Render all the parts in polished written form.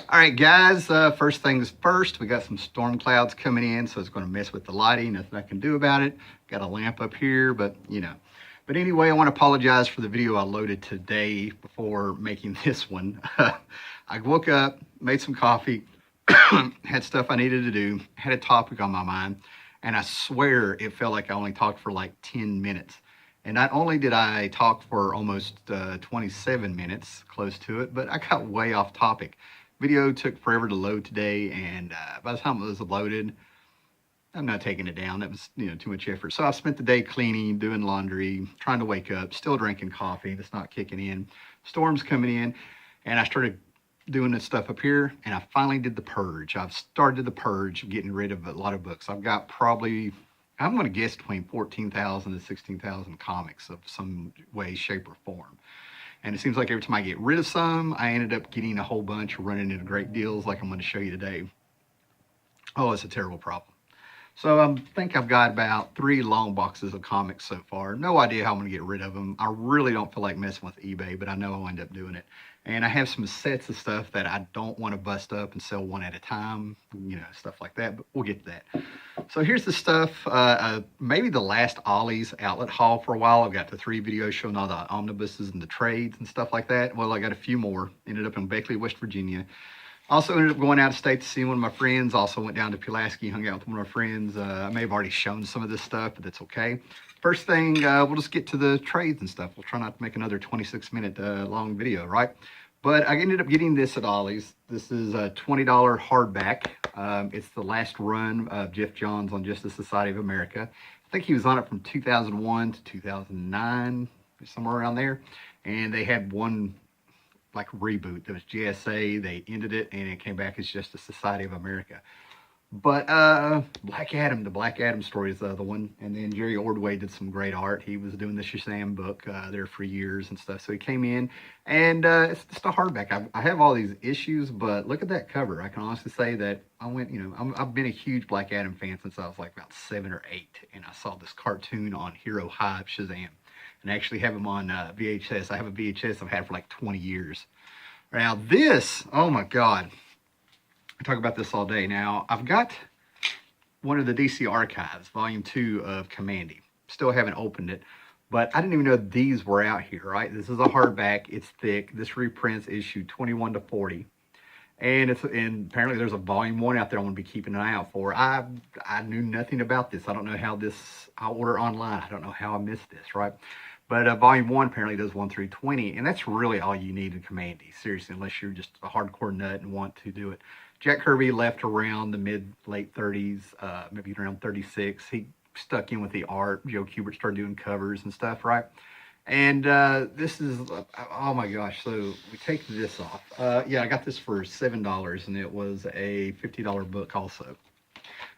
All right, guys, first things first, we got some storm clouds coming in, so it's going to mess with the lighting. Nothing I can do about it. Got a lamp up here, but you know. But anyway, I want to apologize for the video I loaded today before making this one. I woke up, made some coffee, had stuff I needed to do, had a topic on my mind, and I swear it felt like I only talked for like 10 minutes. And not only did I talk for almost 27 minutes, close to it, but I got way off topic. Video took forever to load today, and by the time it was loaded, I'm not taking it down. That was, too much effort. So I spent the day cleaning, doing laundry, trying to wake up, still drinking coffee. That's not kicking in. Storm's coming in, and I started doing this stuff up here, and I finally did the purge. I've started the purge, getting rid of a lot of books. I've got probably, I'm going to guess, between 14,000 to 16,000 comics of some way, shape, or form. And it seems like every time I get rid of some, I ended up getting a whole bunch, running into great deals like I'm going to show you today. Oh, it's a terrible problem. So I think I've got about 3 long boxes of comics so far. No idea how I'm going to get rid of them. I really don't feel like messing with eBay, but I know I'll end up doing it. And I have some sets of stuff that I don't want to bust up and sell one at a time, stuff like that, but we'll get to that. So here's the stuff, maybe the last Ollie's outlet haul for a while. I've got the 3 videos showing all the omnibuses and the trades and stuff like that. Well, I got a few more. Ended up in Beckley, West Virginia. Also ended up going out of state to see one of my friends. Also went down to Pulaski, hung out with one of my friends. I may have already shown some of this stuff, but that's okay. First thing, we'll just get to the trades and stuff. We'll try not to make another 26-minute long video, right? But I ended up getting this at Ollie's. This is a $20 hardback. It's the last run of Jeff Johns on Justice Society of America. I think he was on it from 2001 to 2009, somewhere around there. And they had one like reboot. There was JSA. They ended it, and it came back as Justice Society of America. But Black Adam, the Black Adam story is the other one. And then Jerry Ordway did some great art. He was doing the Shazam book there for years and stuff. So he came in, and it's just a hardback. I have all these issues, but look at that cover. I can honestly say that I went, I've been a huge Black Adam fan since I was like about 7 or 8. And I saw this cartoon on Hero High of Shazam. And I actually have them on VHS. I have a VHS I've had for like 20 years. Now this, oh my God. I talk about this all day. Now, I've got one of the DC Archives, Volume 2 of Commandy. Still haven't opened it, but I didn't even know these were out here, right? This is a hardback. It's thick. This reprints issue 21 to 40. And apparently there's a Volume 1 out there I'm going to be keeping an eye out for. I knew nothing about this. I don't know how I'll order online. I don't know how I missed this, right? But Volume 1 apparently does 1 through 20, and that's really all you need in Commandy, seriously, unless you're just a hardcore nut and want to do it. Jack Kirby left around the mid-late 30s, maybe around 36. He stuck in with the art. Joe Kubert started doing covers and stuff, right? And this is, oh my gosh, so we take this off. Yeah, I got this for $7, and it was a $50 book also.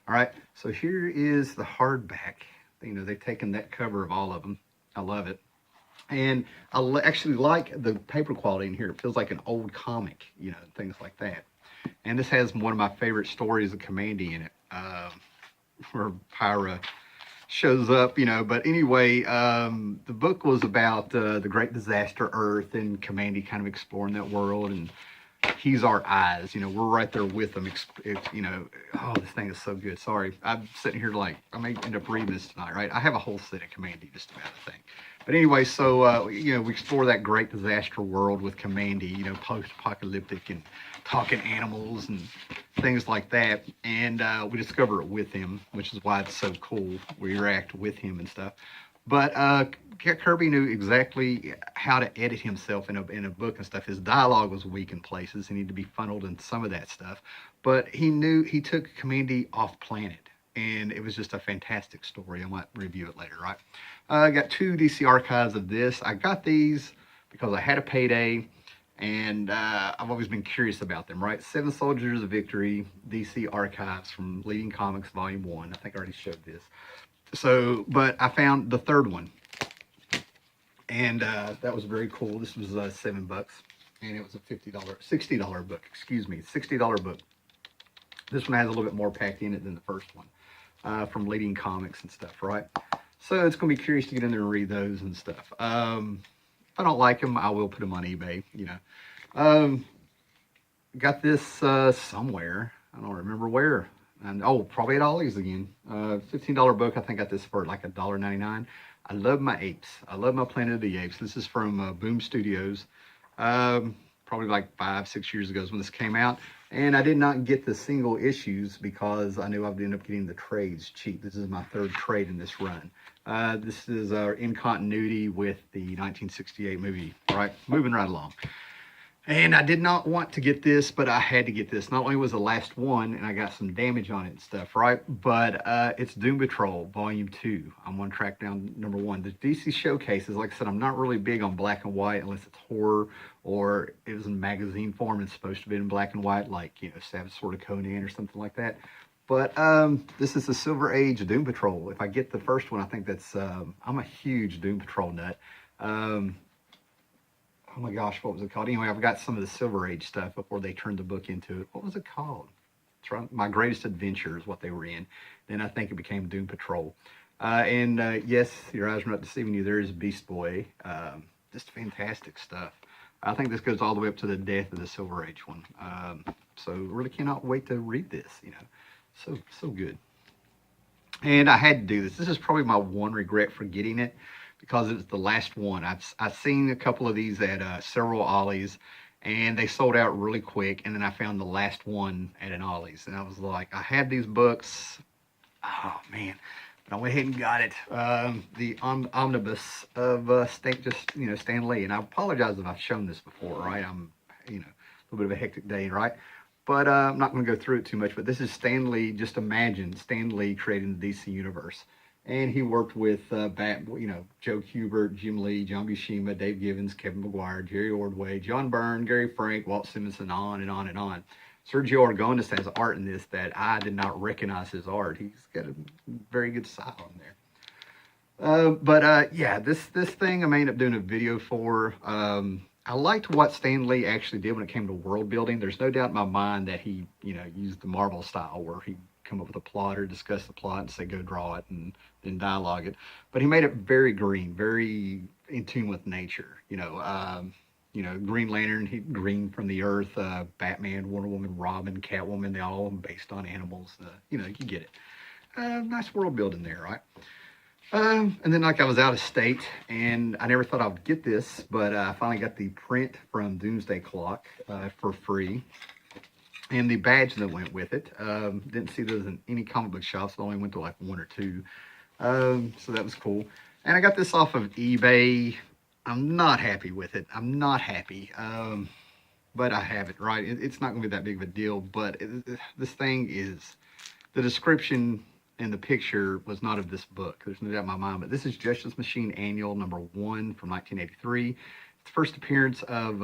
All right, so here is the hardback. They've taken that cover of all of them. I love it. And I actually like the paper quality in here. It feels like an old comic, things like that. And this has one of my favorite stories of Commandy in it, where Pyra shows up, But anyway, the book was about the Great Disaster Earth and Commandy kind of exploring that world. And he's our eyes, we're right there with them. Oh, this thing is so good. Sorry, I'm sitting here I may end up reading this tonight, right? I have a whole set of Commandy, just about, I think. But anyway, so, we explore that great disaster world with Commandy, post-apocalyptic and talking animals and things like that. And we discover it with him, which is why it's so cool. We interact with him and stuff. But Kirby knew exactly how to edit himself in a book and stuff. His dialogue was weak in places. He needed to be funneled in some of that stuff. But he took Commandy off planet. And it was just a fantastic story. I might review it later, right? I got 2 DC Archives of this. I got these because I had a payday. And I've always been curious about them, right? 7 Soldiers of Victory, DC Archives from Leading Comics, Volume 1. I think I already showed this. So, but I found the 3rd one. And that was very cool. This was $7. And it was a $60 book, excuse me, $60 book. This one has a little bit more packed in it than the first one from Leading Comics and stuff, right? So it's going to be curious to get in there and read those and stuff. If I don't like them, I will put them on eBay, got this somewhere. I don't remember where. And oh, probably at Ollie's again. $15 book. I think I got this for like $1.99. I love my apes. I love my Planet of the Apes. This is from Boom Studios. Probably like 5-6 years ago is when this came out. And I did not get the single issues because I knew I would end up getting the trades cheap. This is my third trade in this run. This is in continuity with the 1968 movie. All right, moving right along. And I did not want to get this, but I had to get this. Not only was the last one, and I got some damage on it and stuff, right? But it's Doom Patrol Volume 2. I'm going to track down number 1. The DC showcases, like I said, I'm not really big on black and white unless it's horror or it was in magazine form. It's supposed to be in black and white, like, you know, Savage Sword of Conan or something like that. But this is the Silver Age Doom Patrol. If I get the first one, I think that's, I'm a huge Doom Patrol nut. Oh my gosh, what was it called? Anyway, I've got some of the Silver Age stuff before they turned the book into it. What was it called? My Greatest Adventure is what they were in. Then I think it became Doom Patrol. Yes, your eyes are not deceiving you. There is Beast Boy. Just fantastic stuff. I think this goes all the way up to the death of the Silver Age one. So really cannot wait to read this, you know. So good. And I had to do this. This is probably my one regret for getting it, because it was the last one. I've seen a couple of these at several Ollie's, and they sold out really quick. And then I found the last one at an Ollie's, and I was like, I had these books. Oh man! But I went ahead and got it. The Omnibus of Stan Lee. And I apologize if I've shown this before. Right? I'm a little bit of a hectic day, right? But I'm not going to go through it too much. But this is Stan Lee. Just imagine Stan Lee creating the DC universe. And he worked with Joe Kubert, Jim Lee, John Buscema, Dave Gibbons, Kevin Maguire, Jerry Ordway, John Byrne, Gary Frank, Walt Simonson, on and on and on. Sergio Aragonés has art in this that I did not recognize his art. He's got a very good style in there. Yeah, this thing I may end up doing a video for. I liked what Stan Lee actually did when it came to world building. There's no doubt in my mind that he, used the Marvel style where he come up with a plot or discuss the plot and say go draw it and then dialogue it. But he made it very green, very in tune with nature. Green Lantern, green from the earth. Batman, Wonder Woman, Robin, Catwoman, they all based on animals. You get it. Nice world building there, right? And then I was out of state, and I never thought I would get this, but I finally got the print from Doomsday Clock for free. And the badge that went with it. Didn't see those in any comic book shops. I only went to like 1 or 2. So that was cool. And I got this off of eBay. I'm not happy with it. I'm not happy. But I have it, right? It's not going to be that big of a deal. But this thing is, the description and the picture was not of this book. There's no doubt in my mind. But this is Justice Machine Annual number 1 from 1983. It's the first appearance of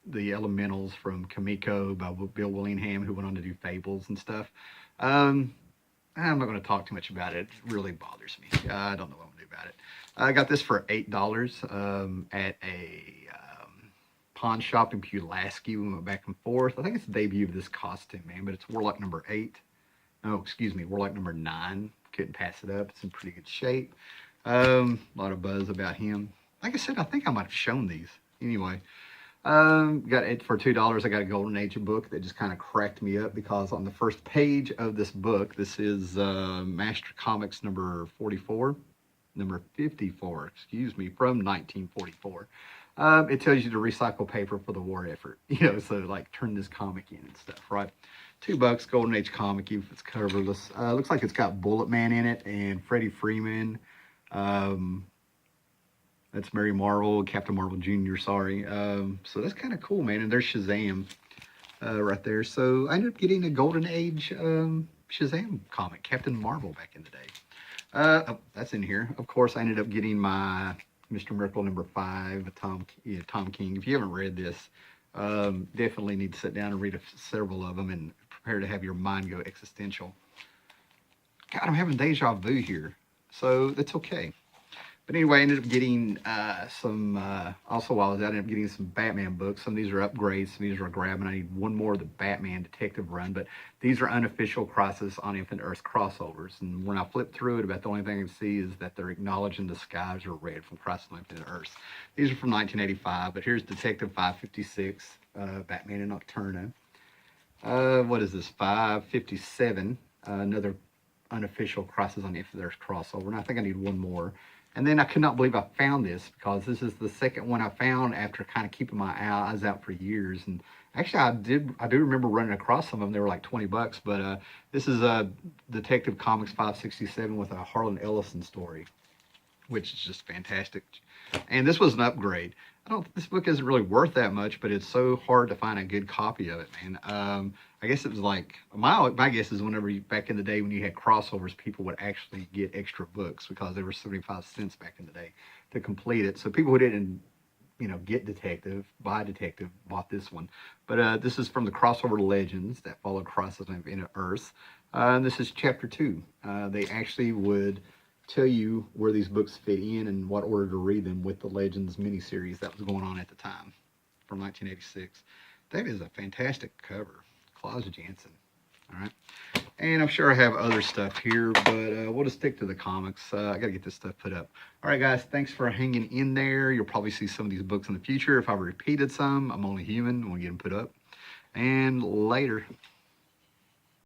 the Elementals from Kamiko by Bill Willingham, who went on to do Fables and stuff. I'm not going to talk too much about it. It really bothers me. I don't know what I'm going to do about it. I got this for $8 at a pawn shop in Pulaski. We went back and forth. I think it's the debut of this costume, man, but it's Warlock number 8. Oh, excuse me, Warlock number 9. Couldn't pass it up. It's in pretty good shape. A lot of buzz about him. Like I said, I think I might have shown these. Anyway, got it for $2. I got a Golden Age book that just kind of cracked me up, because on the first page of this book, this is Master Comics number 54, number 54, excuse me, from 1944. It tells you to recycle paper for the war effort. So like turn this comic in and stuff, right? $2, Golden Age comic, even if it's coverless. Looks like it's got Bullet Man in it and Freddie Freeman. That's Mary Marvel, Captain Marvel Jr., sorry. So that's kind of cool, man. And there's Shazam right there. So I ended up getting a Golden Age Shazam comic, Captain Marvel back in the day. Oh, that's in here. Of course, I ended up getting my Mr. Miracle number 5, Tom King. If you haven't read this, definitely need to sit down and read several of them and prepare to have your mind go existential. God, I'm having deja vu here. So that's okay. But anyway, I ended up getting also while I was out, I ended up getting some Batman books. Some of these are upgrades, some of these are a grab, and I need one more of the Batman Detective Run. But these are unofficial Crisis on Infinite Earth crossovers. And when I flip through it, about the only thing I can see is that they're acknowledging the skies are red from Crisis on Infinite Earth. These are from 1985, but here's Detective 556, Batman and Nocturno. What is this? 557. Another unofficial Crisis on Infinite Earths crossover, and I think I need one more. And then I could not believe I found this, because this is the second one I found after kind of keeping my eyes out for years. And actually, I do remember running across some of them. They were like $20, but this is Detective Comics 567 with a Harlan Ellison story, which is just fantastic. And this was an upgrade. This book isn't really worth that much, but it's so hard to find a good copy of it, man. I guess it was like, my guess is whenever back in the day when you had crossovers, people would actually get extra books because they were 75 cents back in the day to complete it. So people who didn't, get buy Detective, bought this one. But this is from the crossover Legends that followed Crisis on Infinite Earths. And this is chapter 2. They actually would tell you where these books fit in and what order to read them with the Legends miniseries that was going on at the time from 1986. That is a fantastic cover. Klaus Janson. All right. And I'm sure I have other stuff here, but we'll just stick to the comics. I got to get this stuff put up. All right, guys. Thanks for hanging in there. You'll probably see some of these books in the future. If I repeated some, I'm only human. I'm going to get them put up. And later.